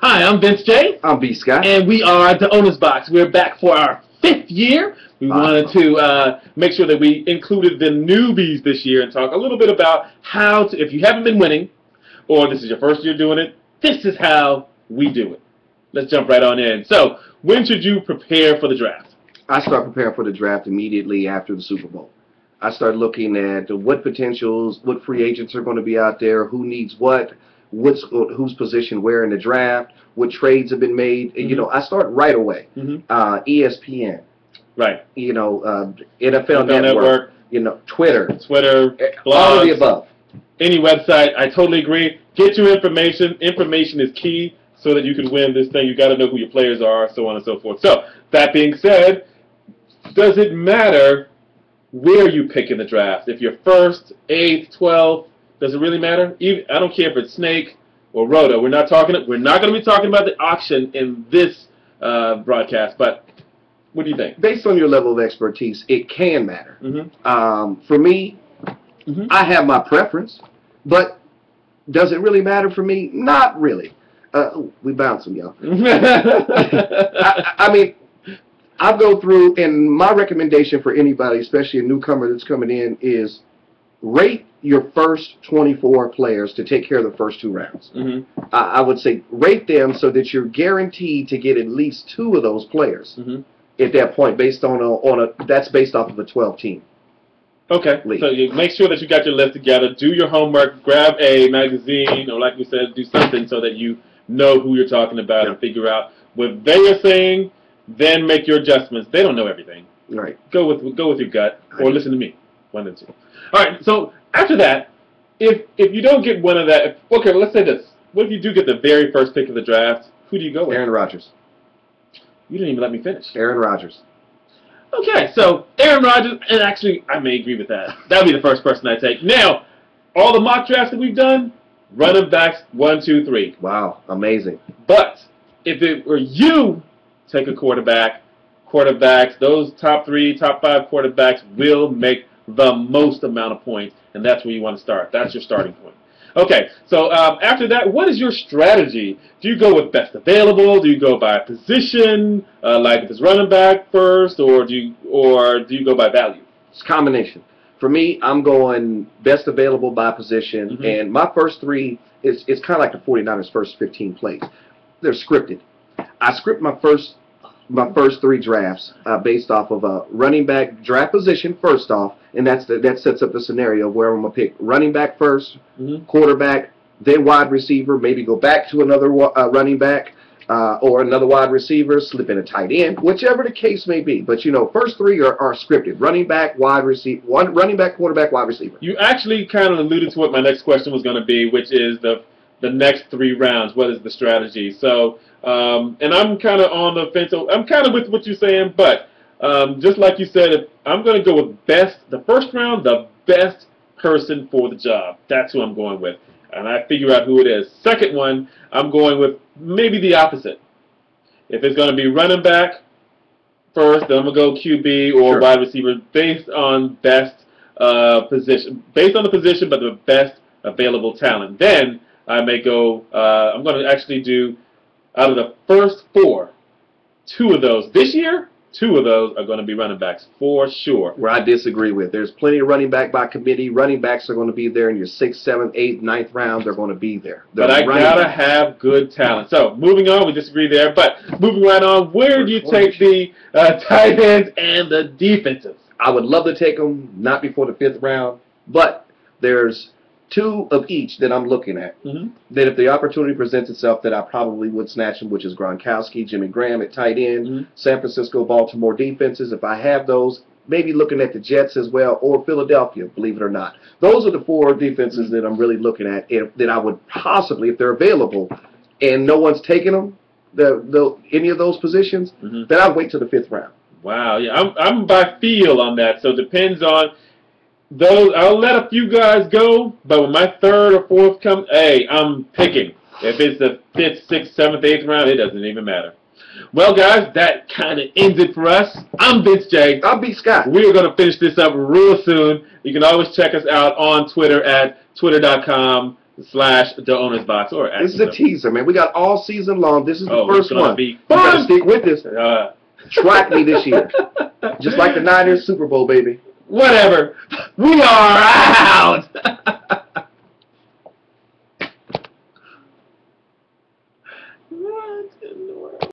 Hi, I'm Vince J. I'm B.Scott. And we are Daownersbox. We're back for our 5th year. We wanted to make sure that we included the newbies this year and talk a little bit about how to, if you haven't been winning, or this is your first year doing it, this is how we do it. Let's jump right on in. So, when should you prepare for the draft? I start preparing for the draft immediately after the Super Bowl. I start looking at what potentials, what free agents are going to be out there, who needs what, who's positioned where in the draft, what trades have been made. Mm-hmm. You know, I start right away. Mm-hmm. ESPN, right? You know, NFL Network. You know, Twitter, blogs, all of the above. Any website. I totally agree. Get your information. Information is key so that you can win this thing. You got to know who your players are, so on and so forth. So that being said, does it matter where you pick in the draft? If you're first, 8th, 12th, does it really matter? I don't care if it's snake or roto. We're not going to be talking about the auction in this broadcast. But what do you think? Based on your level of expertise, it can matter. Mm-hmm. For me, mm-hmm. I have my preference, but does it really matter for me? Not really. We bouncing, y'all. I mean, I'll go through, and my recommendation for anybody, especially a newcomer that's coming in, is rate your first 24 players to take care of the first 2 rounds. Mm-hmm. I would say rate them so that you're guaranteed to get at least 2 of those players mm-hmm. at that point, based on that's based off of a 12 team. Okay, league. So you make sure that you got your list together, do your homework, grab a magazine, or like we said, do something so that you know who you're talking about yeah. and figure out what they are saying. Then make your adjustments. They don't know everything. Right. Go with your gut, or listen to me. 1 and 2. All right. So after that, if you don't get one of that, okay, well, let's say this. What if you do get the very first pick of the draft? Who do you go with? Aaron Rodgers. You didn't even let me finish. Aaron Rodgers. Okay, so Aaron Rodgers, and actually, I may agree with that. That would be the first person I take. Now, all the mock drafts that we've done, running backs 1, 2, 3. Wow, amazing. But if it were you, take a quarterback. Quarterbacks, those top 3, top 5 quarterbacks will make the most amount of points, and that's where you want to start. That's your starting point. Okay, so after that, what is your strategy? Do you go with best available? Do you go by position, like if it's running back first, or do you go by value? It's a combination. For me, I'm going best available by position, mm-hmm. and my first 3 it's kind of like the 49ers' first 15 plays. They're scripted. I script my first 3 drafts based off of a running back draft position first off, and that sets up the scenario where I'm going to pick running back first, mm-hmm. quarterback, then wide receiver, maybe go back to another running back or another wide receiver, slip in a tight end, whichever the case may be. But, you know, first 3 are scripted. Running back, wide receiver, running back, quarterback, wide receiver. You actually kind of alluded to what my next question was going to be, which is the next 3 rounds. What is the strategy? So, and I'm kind of on the fence. So I'm kind of with what you're saying, but just like you said, I'm going to go with the first round, the best person for the job. That's who I'm going with. And I figure out who it is. Second one, I'm going with maybe the opposite. If it's going to be running back first, then I'm going to go QB or sure. wide receiver based on best position. Based on the position, but the best available talent. Then I may go, I'm going to actually do, out of the first 4, 2 of those this year, 2 of those are going to be running backs for sure. Where I disagree with. There's plenty of running back by committee. Running backs are going to be there in your 6th, 7th, 8th, 9th round. They're going to be there. But I got to have good talent. So, moving on, we disagree there. But moving right on, where do you take the tight ends and the defensives? I would love to take them, not before the 5th round. But there's 2 of each that I'm looking at. Mm-hmm. That if the opportunity presents itself, that I probably would snatch them, which is Gronkowski, Jimmy Graham at tight end, mm-hmm. San Francisco, Baltimore defenses. If I have those, maybe looking at the Jets as well, or Philadelphia, believe it or not. Those are the 4 defenses that I'm really looking at, that I would possibly, if they're available, and no one's taking them, any of those positions, mm-hmm. then I'd wait till the 5th round. Wow, yeah, I'm by feel on that, so it depends on those. I'll let a few guys go, but when my 3rd or 4th comes, hey, I'm picking. If it's the 5th, 6th, 7th, 8th round, it doesn't even matter. Well, guys, that kind of ends it for us. I'm Vince J. I'm B.Scott. We are going to finish this up real soon. You can always check us out on Twitter at twitter.com Daownersbox or This is a teaser, man. We got all season long. This is the first one. You gotta stick with this. Track me this year. Just like the Niners Super Bowl, baby. Whatever. We are out.